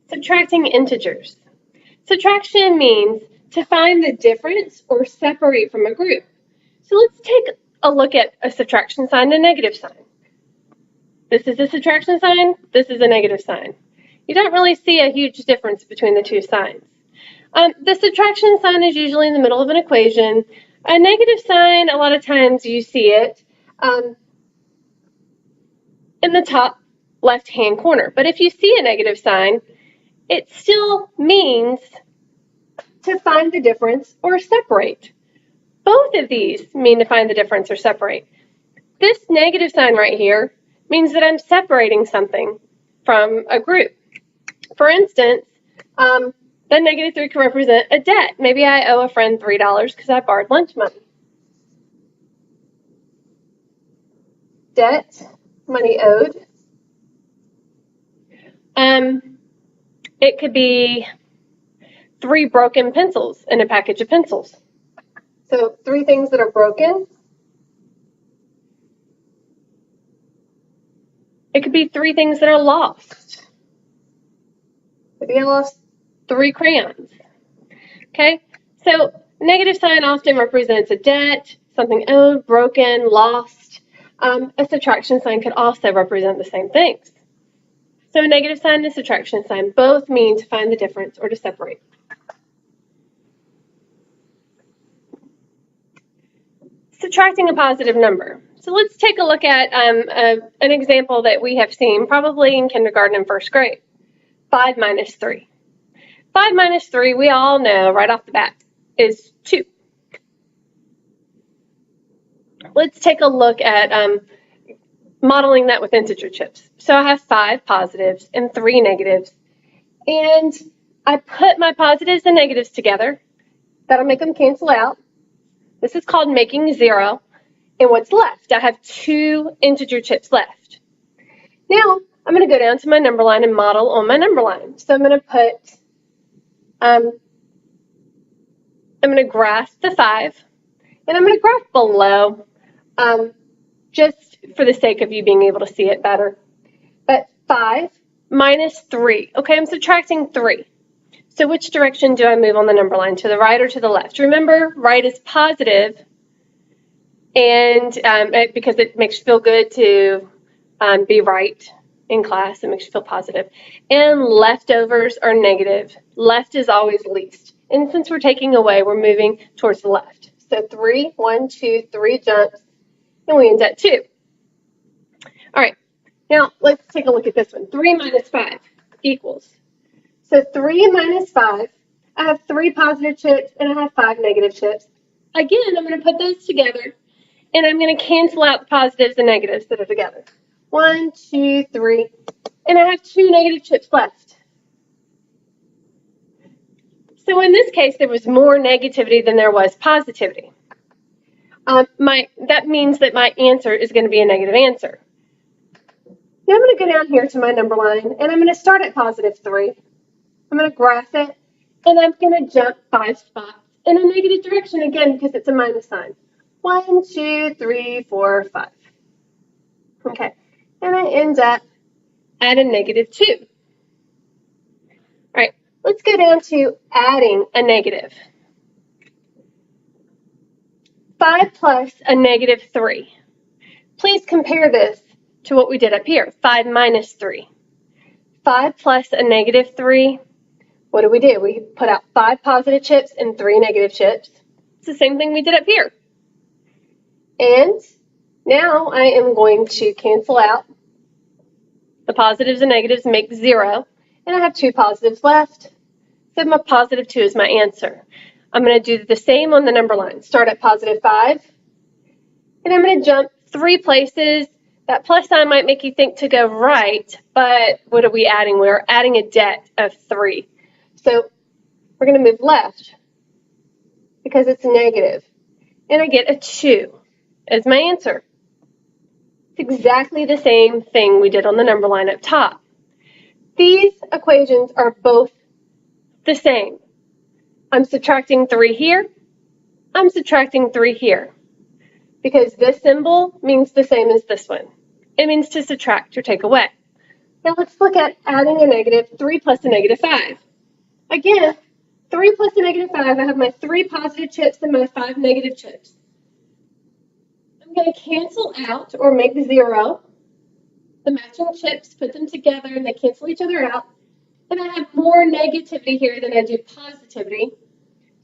Subtracting integers. Subtraction means to find the difference or separate from a group. So let's take a look at a subtraction sign and a negative sign. This is a subtraction sign, this is a negative sign. You don't really see a huge difference between the two signs. The subtraction sign is usually in the middle of an equation. A negative sign, a lot of times you see it in the top left-hand corner. But if you see a negative sign, it still means to find the difference or separate. Both of these mean to find the difference or separate. This negative sign right here means that I'm separating something from a group. For instance, the -3 can represent a debt. Maybe I owe a friend $3 because I borrowed lunch money. Debt, money owed. It could be 3 broken pencils in a package of pencils. So 3 things that are broken. It could be 3 things that are lost. Maybe I lost 3 crayons. Okay, so negative sign often represents a debt, something owed, broken, lost. A subtraction sign could also represent the same things. So a negative sign and a subtraction sign both mean to find the difference or to separate. Subtracting a positive number. So let's take a look at an example that we have seen probably in kindergarten and first grade. 5 minus 3. 5 minus 3, we all know right off the bat, is 2. Let's take a look at modeling that with integer chips. So I have 5 positives and 3 negatives, and I put my positives and negatives together. That'll make them cancel out. This is called making 0. And what's left? I have 2 integer chips left. Now, I'm going to go down to my number line and model on my number line. So I'm going to put, I'm going to graph the 5, and I'm going to graph below, just for the sake of you being able to see it better. But 5 minus 3. Okay, I'm subtracting 3. So which direction do I move on the number line, to the right or to the left? Remember, right is positive, and because it makes you feel good to be right in class, it makes you feel positive. And leftovers are negative. Left is always least. And since we're taking away, we're moving towards the left. So 3, 1, 2, 3 jumps, and we end at 2. All right, now let's take a look at this one. 3 minus 5 equals. So 3 minus 5, I have 3 positive chips and I have 5 negative chips. Again, I'm going to put those together, and I'm going to cancel out the positives and negatives that are together. 1, 2, 3, and I have 2 negative chips left. So in this case, there was more negativity than there was positivity. That means that my answer is going to be a negative answer. Now I'm going to go down here to my number line, and I'm going to start at positive 3. I'm going to graph it, and I'm going to jump 5 spots in a negative direction again because it's a minus sign. 1, 2, 3, 4, 5. Okay, and I end up at a negative 2. All right, let's go down to adding a negative. 5 plus a negative 3. Please compare this to what we did up here, 5 minus 3. 5 plus a negative 3. What do? We put out 5 positive chips and 3 negative chips. It's the same thing we did up here. And now I am going to cancel out the positives and negatives, make 0, and I have 2 positives left. So my positive 2 is my answer. I'm going to do the same on the number line. Start at positive 5, and I'm going to jump 3 places. That plus sign might make you think to go right, but what are we adding? We're adding a debt of 3. So we're going to move left because it's negative, and I get a 2 as my answer. It's exactly the same thing we did on the number line up top. These equations are both the same. I'm subtracting 3 here. I'm subtracting 3 here because this symbol means the same as this one. It means to subtract or take away. Now let's look at adding a negative 3 plus a negative 5. Again, 3 plus a negative 5, I have my 3 positive chips and my 5 negative chips. I'm going to cancel out or make 0 the matching chips, put them together, and they cancel each other out. And I have more negativity here than I do positivity.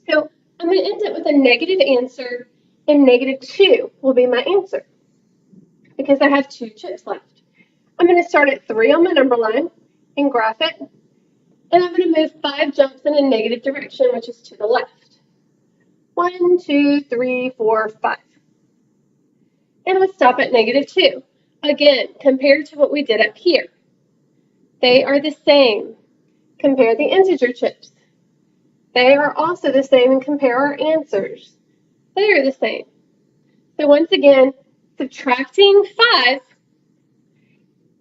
So I'm going to end up with a negative answer, and negative 2 will be my answer because I have 2 chips left. I'm going to start at 3 on my number line and graph it. And I'm going to move 5 jumps in a negative direction, which is to the left. 1, 2, 3, 4, 5. And I'll stop at negative 2. Again, compared to what we did up here, they are the same. Compare the integer chips. They are also the same, and compare our answers. They are the same. So once again, subtracting 5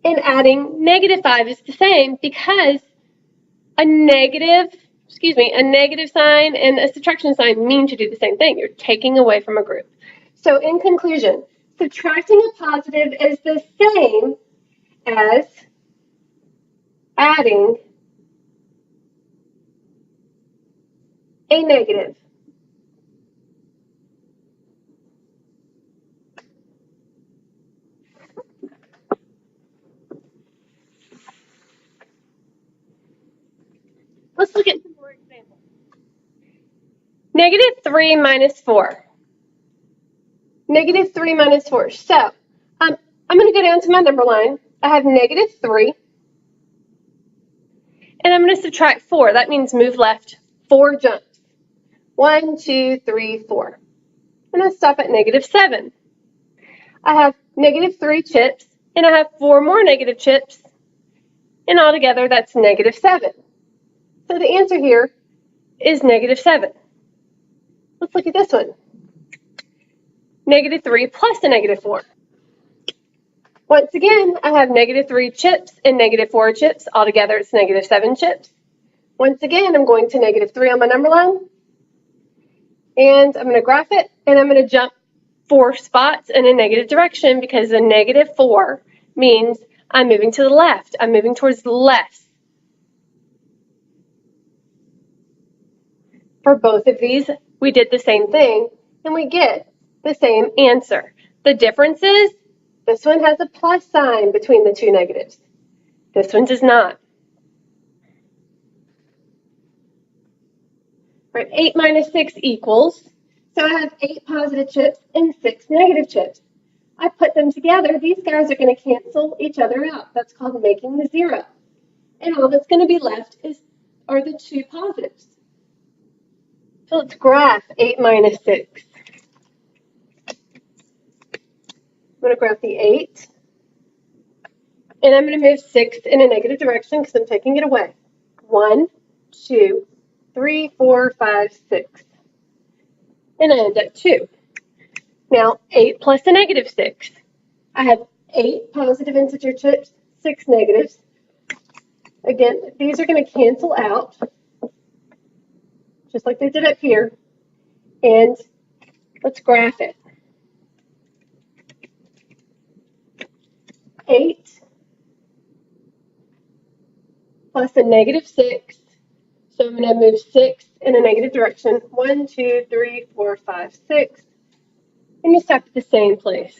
and adding negative 5 is the same because a negative sign and a subtraction sign mean to do the same thing. You're taking away from a group. So in conclusion, subtracting a positive is the same as adding a negative. Let's look at some more examples. Negative 3 minus 4. Negative 3 minus 4. So I'm going to go down to my number line. I have negative 3. And I'm going to subtract 4. That means move left 4 jumps. 1, 2, 3, 4. And I stop at negative 7. I have negative 3 chips, and I have 4 more negative chips. And altogether, that's negative 7. So the answer here is negative 7. Let's look at this one. Negative 3 plus a negative 4. Once again, I have negative 3 chips and negative 4 chips. Altogether, it's negative 7 chips. Once again, I'm going to negative 3 on my number line. And I'm going to graph it, and I'm going to jump 4 spots in a negative direction because a negative 4 means I'm moving to the left. I'm moving towards the left. For both of these, we did the same thing, and we get the same answer. The difference is this one has a plus sign between the 2 negatives. This one does not. Right, 8 minus 6 equals, so I have 8 positive chips and 6 negative chips. I put them together. These guys are going to cancel each other out. That's called making the 0. And all that's going to be left are the 2 positives. So let's graph 8 minus 6. I'm going to graph the 8. And I'm going to move 6 in a negative direction because I'm taking it away. 1, 2, 3, 4, 5, 6. And I end up 2. Now, 8 plus a negative 6. I have 8 positive integer chips, 6 negatives. Again, these are going to cancel out, just like they did up here. And let's graph it. 8 plus a negative 6. So I'm going to move 6 in a negative direction. 1, 2, 3, 4, 5, 6. And you stop at the same place.